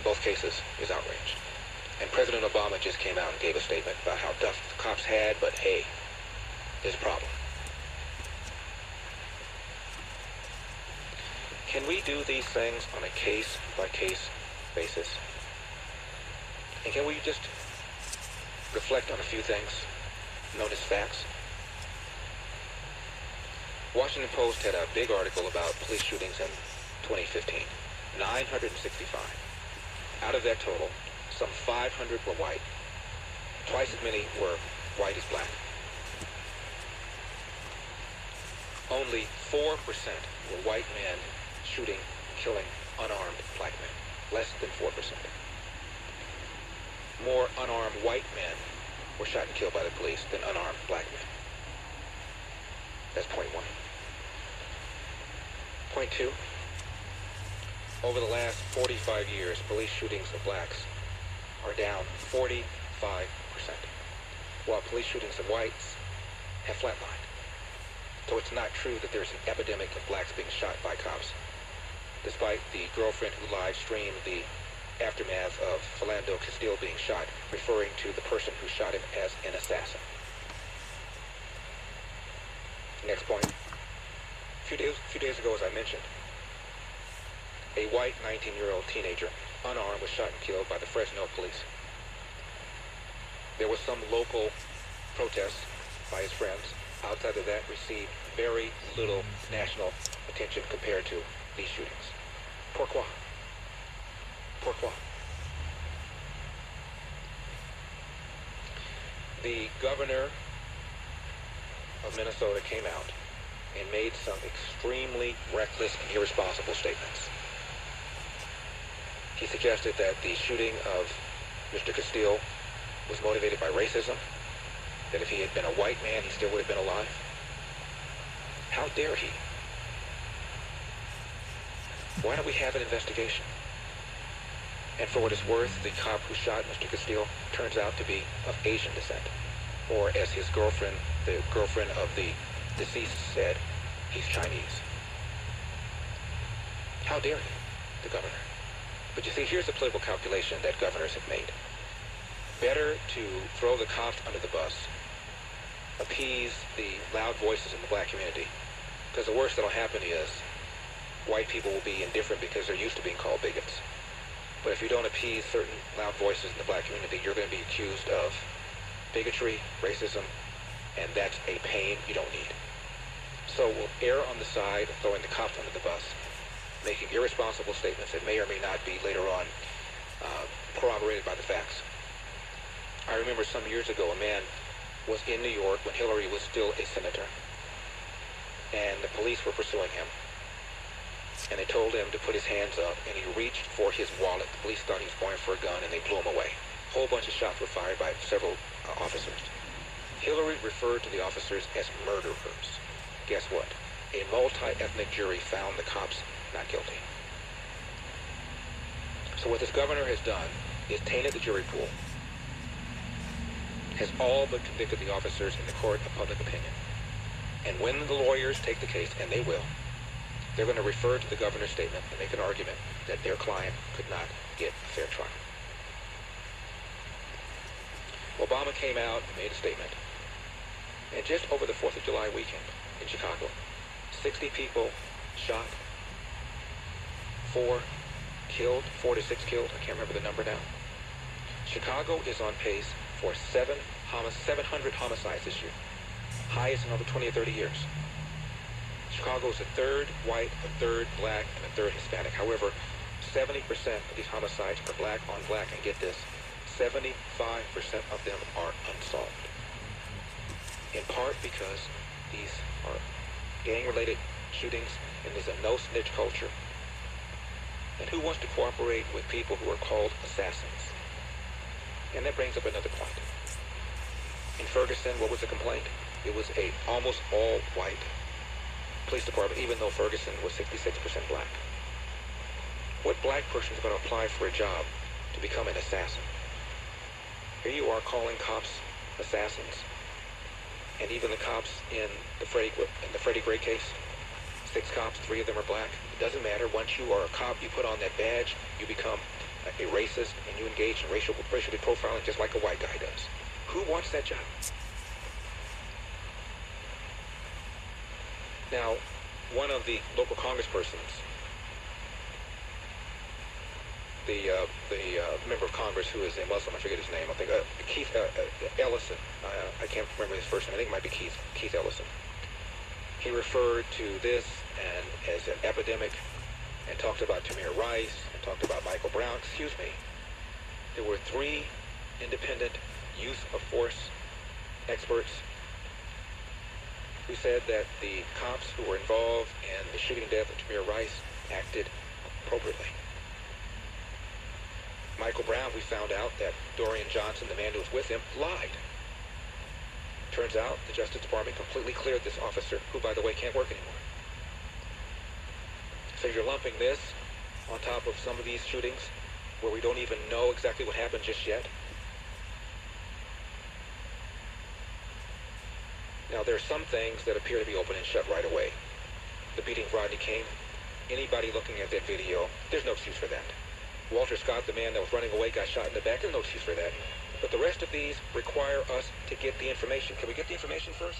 both cases is outraged. And President Obama just came out and gave a statement about how tough the cops had, but hey, there's a problem. Can we do these things on a case-by-case basis? And can we just reflect on a few things known as facts? Washington Post had a big article about police shootings in 2015. 965. Out of that total, some 500 were white. Twice as many were white as black. Only 4% were white men shooting, killing unarmed black men. Less than 4%. More unarmed white men were shot and killed by the police than unarmed black men. That's point one. Point two. Over the last 45 years, police shootings of blacks are down 45%, while police shootings of whites have flatlined. So it's not true that there's an epidemic of blacks being shot by cops, despite the girlfriend who live streamed the aftermath of Philando Castile being shot, referring to the person who shot him as an assassin. Next point. A few days ago, as I mentioned, a white 19-year-old teenager, unarmed, was shot and killed by the Fresno police. There was some local protest by his friends. Outside of that, received very little national attention compared to these shootings. Pourquoi? Pourquoi? The governor of Minnesota came out and made some extremely reckless and irresponsible statements. He suggested that the shooting of Mr. Castile was motivated by racism, that if he had been a white man, he still would have been alive. How dare he? Why don't we have an investigation? And for what it's worth, the cop who shot Mr. Castile turns out to be of Asian descent. Or as his girlfriend, the girlfriend of the deceased said, he's Chinese. How dare he, the governor? But you see, here's the political calculation that governors have made. Better to throw the cops under the bus, appease the loud voices in the black community, because the worst that'll happen is white people will be indifferent because they're used to being called bigots. But if you don't appease certain loud voices in the black community, you're going to be accused of bigotry, racism, and that's a pain you don't need. So we'll err on the side of throwing the cops under the bus, making irresponsible statements that may or may not be later on corroborated by the facts. I remember some years ago, a man was in New York when Hillary was still a senator, and the police were pursuing him. And they told him to put his hands up, and he reached for his wallet. The police thought he was going for a gun, and they blew him away. A whole bunch of shots were fired by several officers. Hillary referred to the officers as murderers. Guess what? A multi-ethnic jury found the cops not guilty. So what this governor has done is tainted the jury pool, has all but convicted the officers in the court of public opinion. And when the lawyers take the case, and they will, they're going to refer to the governor's statement and make an argument that their client could not get a fair trial. Obama came out and made a statement. And just over the 4th of July weekend in Chicago, 60 people shot, 4 killed, 4 to 6 killed, I can't remember the number now. Chicago is on pace for 700 homicides this year, highest in over 20 or 30 years. Chicago is a third white, a third black, and a third Hispanic. However, 70% of these homicides are black on black, and get this, 75% of them are unsolved. In part because these are gang-related shootings, and there's a no-snitch culture. And who wants to cooperate with people who are called assassins? And that brings up another point. In Ferguson, what was the complaint? It was a almost all-white police department, even though Ferguson was 66% black. What black person is going to apply for a job to become an assassin? Here you are calling cops assassins. And even the cops in the Freddie Gray case, 6 cops, 3 of them are black. It doesn't matter. Once you are a cop, you put on that badge, you become a racist and you engage in racially profiling just like a white guy does. Who wants that job? Now, one of the local congresspersons, the member of Congress who is a Muslim, I forget his name, I think Keith Ellison, I can't remember his first name, I think it might be Keith Ellison. He referred to this as an epidemic and talked about Tamir Rice and talked about Michael Brown. Excuse me. There were 3 independent use of force experts who said that the cops who were involved in the shooting death of Tamir Rice acted appropriately. Michael Brown, we found out that Dorian Johnson, the man who was with him, lied. Turns out the Justice Department completely cleared this officer, who, by the way, can't work anymore. So you're lumping this on top of some of these shootings where we don't even know exactly what happened just yet. Now, there are some things that appear to be open and shut right away. The beating of Rodney King, anybody looking at that video, there's no excuse for that. Walter Scott, the man that was running away, got shot in the back, there's no excuse for that. But the rest of these require us to get the information. Can we get the information first?